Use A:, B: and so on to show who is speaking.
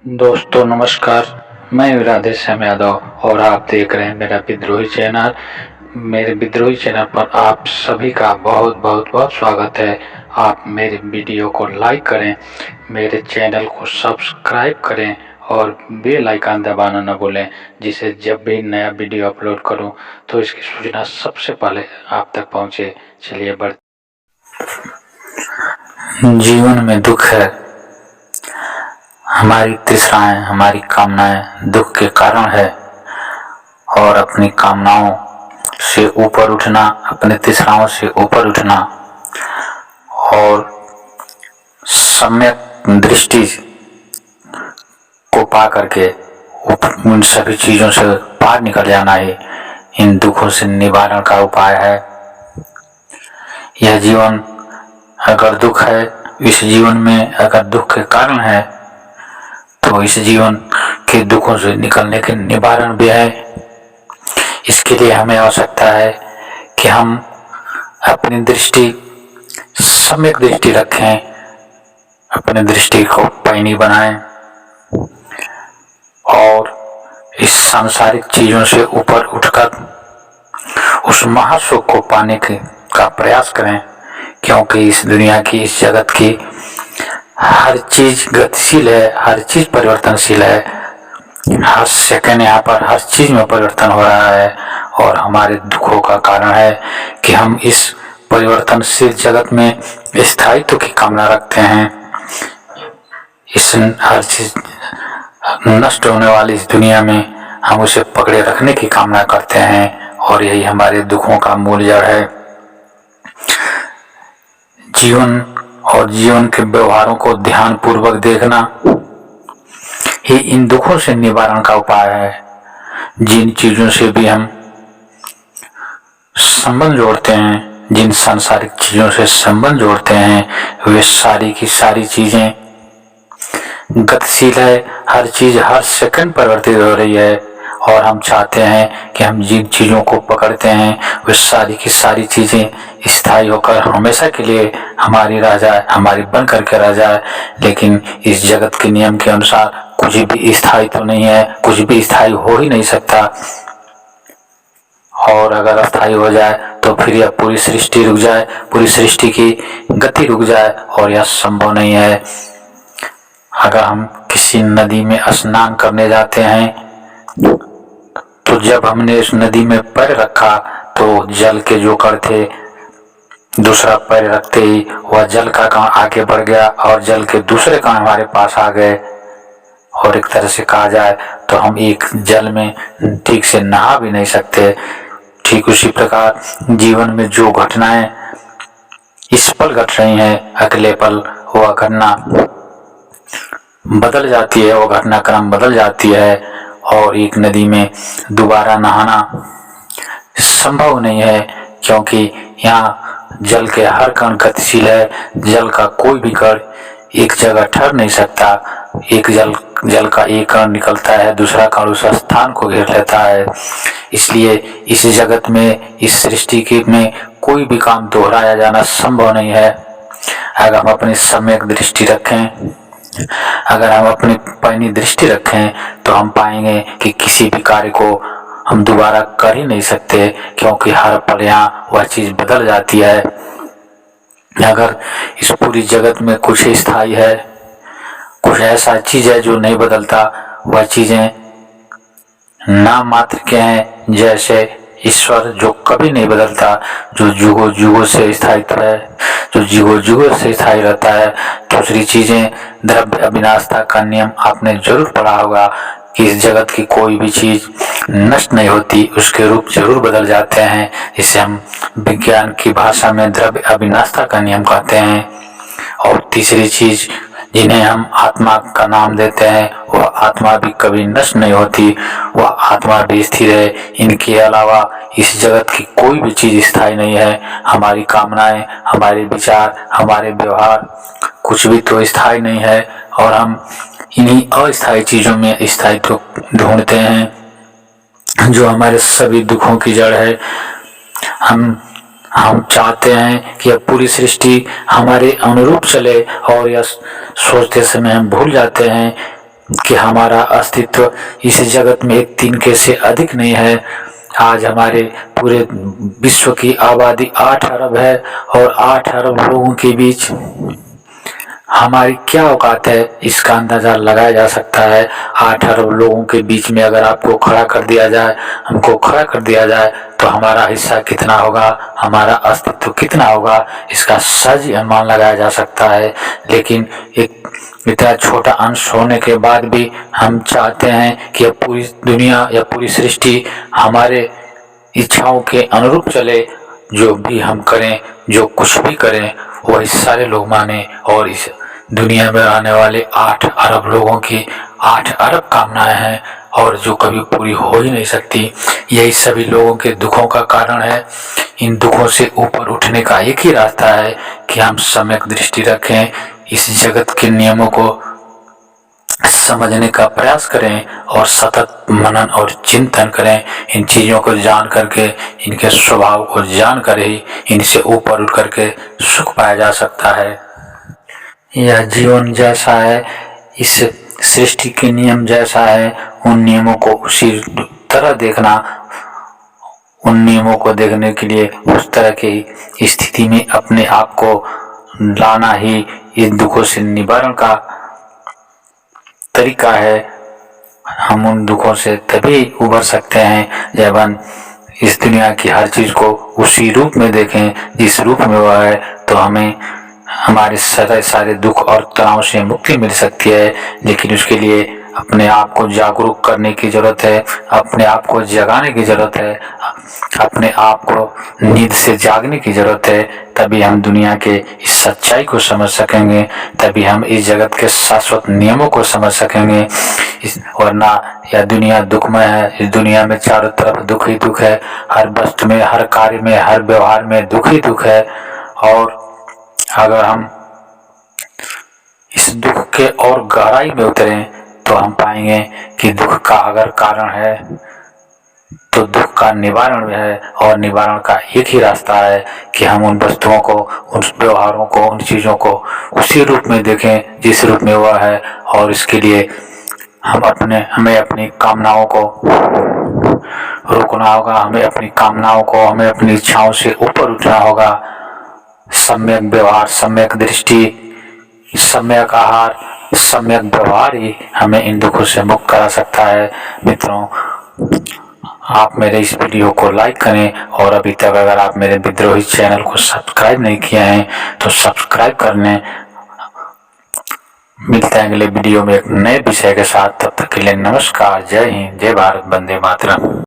A: दोस्तों नमस्कार। मैं राधेश्याम यादव और आप देख रहे हैं मेरा विद्रोही चैनल। मेरे विद्रोही चैनल पर आप सभी का बहुत बहुत बहुत स्वागत है। आप मेरे वीडियो को लाइक करें, मेरे चैनल को सब्सक्राइब करें और बेल आइकन दबाना न भूलें, जिससे जब भी नया वीडियो अपलोड करूं तो इसकी सूचना सबसे पहले आप तक पहुंचे। चलिए जीवन में दुख है, हमारी तृष्णाएं, हमारी कामनाएं दुख के कारण है। और अपनी कामनाओं से ऊपर उठना, अपने तृष्णाओं से ऊपर उठना और सम्यक दृष्टि को पा करके उन सभी चीजों से पार निकल जाना ही इन दुखों से निवारण का उपाय है। यह जीवन अगर दुख है, इस जीवन में अगर दुख के कारण है तो इस जीवन के दुखों से निकलने के निवारण भी है। इसके लिए हमें आवश्यकता है कि हम अपनी दृष्टि सम्यक दृष्टि रखें, अपनी दृष्टि को पैनी बनाएं और इस सांसारिक चीजों से ऊपर उठकर उस महासुख को पाने का प्रयास करें। क्योंकि इस दुनिया की, इस जगत की हर चीज गतिशील है, हर चीज परिवर्तनशील है। हर सेकंड यहाँ पर हर चीज में परिवर्तन हो रहा है और हमारे दुखों का कारण है कि हम इस परिवर्तनशील जगत में स्थायित्व की कामना रखते हैं। इस हर चीज नष्ट होने वाली इस दुनिया में हम उसे पकड़े रखने की कामना करते हैं और यही हमारे दुखों का मूल जड़ है। जीवन और जीवन के व्यवहारों को ध्यान पूर्वक देखना ही इन दुखों से निवारण का उपाय है। जिन चीजों से भी हम संबंध जोड़ते हैं, जिन सांसारिक चीजों से संबंध जोड़ते हैं, वे सारी की सारी चीजें गतिशील है। हर चीज हर सेकंड परिवर्तित हो रही है और हम चाहते हैं कि हम जिन चीजों को पकड़ते हैं वे सारी की सारी चीजें स्थायी होकर हमेशा के लिए हमारी रह जाए, हमारी बन करके रह जाए। लेकिन इस जगत के नियम के अनुसार कुछ भी स्थायी तो नहीं है, कुछ भी स्थायी हो ही नहीं सकता। और अगर अस्थायी हो जाए तो फिर यह पूरी सृष्टि रुक जाए, पूरी सृष्टि की गति रुक जाए और यह संभव नहीं है। अगर हम किसी नदी में स्नान करने जाते हैं तो जब हमने इस नदी में पैर रखा तो जल के जो कण थे, दूसरा पैर रखते ही वह जल का कण आगे बढ़ गया और जल के दूसरे कण हमारे पास आ गए। और एक तरह से कहा जाए तो हम एक जल में ठीक से नहा भी नहीं सकते। ठीक उसी प्रकार जीवन में जो घटनाएं इस पल घट रही हैं, अगले पल वह घटना बदल जाती है, वह घटनाक्रम बदल जाती है और एक नदी में दोबारा नहाना संभव नहीं है। क्योंकि यहाँ जल के हर कण गतिशील है, जल का कोई भी कण एक जगह ठहर नहीं सकता। एक जल का एक कण निकलता है, दूसरा कण उस स्थान को घेर लेता है। इसलिए इस जगत में, इस सृष्टि के में कोई भी काम दोहराया जाना संभव नहीं है। अगर हम अपनी सम्यक दृष्टि रखें, अगर हम अपनी पैनी दृष्टि रखें तो हम पाएंगे कि किसी भी कार्य को हम दोबारा कर ही नहीं सकते। क्योंकि हर पल यहाँ वह चीज बदल जाती है। अगर इस पूरी जगत में कुछ स्थायी है, कुछ ऐसा चीज है जो नहीं बदलता, वह चीजें नाम मात्र के हैं। जैसे ईश्वर जो कभी नहीं बदलता, जो जुगों जुगों से स्थायित्व है, जो जुगों जुगों से स्थायी रहता है। दूसरी चीजें, द्रव्य अविनाशता का नियम आपने जरूर पढ़ा होगा कि इस जगत की कोई भी चीज नष्ट नहीं होती, उसके रूप जरूर बदल जाते हैं। इसे हम विज्ञान की भाषा में द्रव्य अविनाशता का नियम कहते हैं। और तीसरी चीज जिन्हें हम आत्मा का नाम देते हैं, वह आत्मा भी कभी नष्ट नहीं होती, वह आत्मा भी स्थिर है। इनके अलावा इस जगत की कोई भी चीज स्थायी नहीं है। हमारी कामनाएं, हमारे विचार, हमारे व्यवहार कुछ भी तो स्थायी नहीं है और हम इन्हीं अस्थायी चीजों में स्थायित्व ढूंढते हैं, जो हमारे सभी दुखों की जड़ है। हम चाहते हैं कि अब पूरी सृष्टि हमारे अनुरूप चले और यह सोचते समय हम भूल जाते हैं कि हमारा अस्तित्व इस जगत में एक तिनके से अधिक नहीं है। आज हमारे पूरे विश्व की आबादी 8 अरब है और 8 अरब लोगों के बीच हमारी क्या औकात है, इसका अंदाजा लगाया जा सकता है। 8 अरब लोगों के बीच में अगर आपको खड़ा कर दिया जाए, हमको खड़ा कर दिया जाए, तो हमारा हिस्सा कितना होगा, हमारा अस्तित्व कितना होगा, इसका सहज अनुमान लगाया जा सकता है। लेकिन एक इतना छोटा अंश होने के बाद भी हम चाहते हैं कि पूरी दुनिया या पूरी सृष्टि हमारे इच्छाओं के अनुरूप चले। जो भी हम करें, जो कुछ भी करें, वही सारे लोग माने और इस दुनिया में आने वाले 8 अरब लोगों की 8 अरब कामनाएं हैं और जो कभी पूरी हो ही नहीं सकती। यही सभी लोगों के दुखों का कारण है। इन दुखों से ऊपर उठने का एक ही रास्ता है कि हम सम्यक दृष्टि रखें, इस जगत के नियमों को समझने का प्रयास करें और सतत मनन और चिंतन करें। इन चीज़ों को जान करके, इनके स्वभाव को जान कर ही इनसे ऊपर उठ करके सुख पाया जा सकता है। यह जीवन जैसा है, इस सृष्टि के नियम जैसा है, उन नियमों को उसी तरह देखना, उन नियमों को देखने के लिए उस तरह की स्थिति में अपने आप को लाना ही इन दुखों से निवारण का तरीका है। हम उन दुखों से तभी उबर सकते हैं जब हम इस दुनिया की हर चीज को उसी रूप में देखें जिस रूप में वह है, तो हमें हमारे सारे दुख और तनाव से मुक्ति मिल सकती है। लेकिन उसके लिए अपने आप को जागरूक करने की जरूरत है, अपने आप को जगाने की जरूरत है, अपने आप को नींद से जागने की जरूरत है। तभी हम दुनिया के इस सच्चाई को समझ सकेंगे, तभी हम इस जगत के शाश्वत नियमों को समझ सकेंगे। वरना यह दुनिया दुखमय है। इस दुनिया में चारों तरफ दुख ही दुख है, हर वस्तु में, हर कार्य में, हर व्यवहार में दुख ही दुख है। और अगर हम इस दुख के और गहराई में उतरें तो हम पाएंगे कि दुख का अगर कारण है तो दुख का निवारण भी है, और निवारण का एक ही रास्ता है कि हम उन वस्तुओं को, उन व्यवहारों को, उन चीज़ों को उसी रूप में देखें जिस रूप में वह है। और इसके लिए हमें अपनी कामनाओं को रोकना होगा, हमें अपनी कामनाओं को, हमें अपनी इच्छाओं से ऊपर उठना होगा। सम्यक व्यवहार, सम्यक दृष्टि, सम्यक आहार, सम्यक व्यवहार ही हमें इन दुखों से मुक्त करा सकता है। मित्रों, आप मेरे इस वीडियो को लाइक करें और अभी तक अगर आप मेरे विद्रोही चैनल को सब्सक्राइब नहीं किए हैं तो सब्सक्राइब कर लें। मिलते हैं अगले वीडियो में एक नए विषय के साथ। तब तक के लिए नमस्कार, जय हिंद, जय भारत, वंदे मातरम।